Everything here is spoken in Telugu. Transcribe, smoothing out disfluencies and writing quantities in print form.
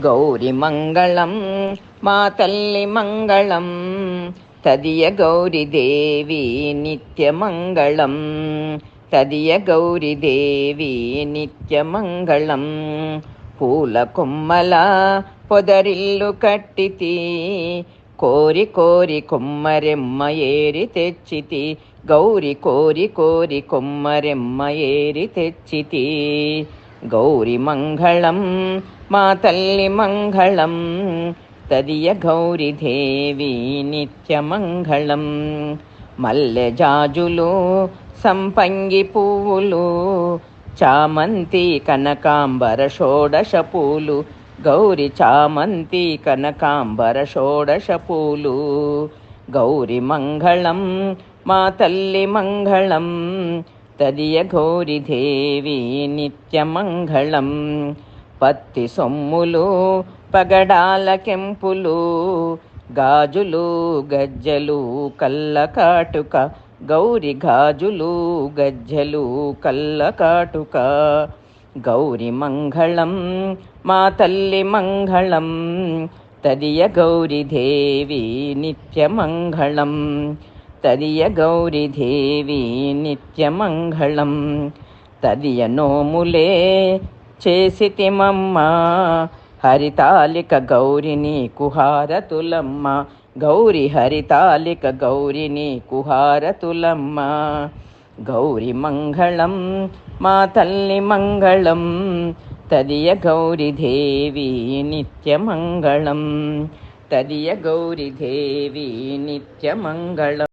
గౌరి మంగళం మా తల్లి మంగళం తదియ గౌరీ దేవి నిత్యమంగళం తదియ గౌరీ దేవి నిత్యమంగళం పూల కొమ్మల పొదరిల్లు కట్టితి కోరి కోరి కొమ్మరెమ్మ ఏరి తెచ్చితి గౌరి కోరి కోరి కొమ్మరెమ్మ ఏరి తెచ్చితి గౌరి మంగళం మా తల్లి మంగళం తదియ గౌరీ దేవి నిత్యమంగళం మల్లె జాజులు సంపంగి పువ్వులు చామంతి కనకాంబర షోడశ పూలు గౌరి చామంతి కనకాంబర షోడశ పూలు గౌరి మంగళం మా తల్లి మంగళం తదియ గౌరీ దేవి నిత్యమంగళం పత్తి సొమ్ములు పగడాల కెంపులు గాజులు గజ్జలు కళ్ళ కాటుక గౌరి గాజులు గజ్జలు కళ్ళ కాటుక గౌరి మంగళం మా తల్లి మంగళం తదియ గౌరీ దేవి నిత్యమంగళం తదియ గౌరీ దేవి నిత్యమంగళం తదియ నోములే చేసితిమమ్మ హరితాలిక గౌరి నీకు హారతులమ్మ గౌరి హరితాలిక గౌరి నీకు హారతులమ్మ గౌరి మంగళం మా తల్లి మంగళం తదియ గౌరీ దేవి నిత్యమంగళం తదియ గౌరీ దేవి నిత్యమంగళం.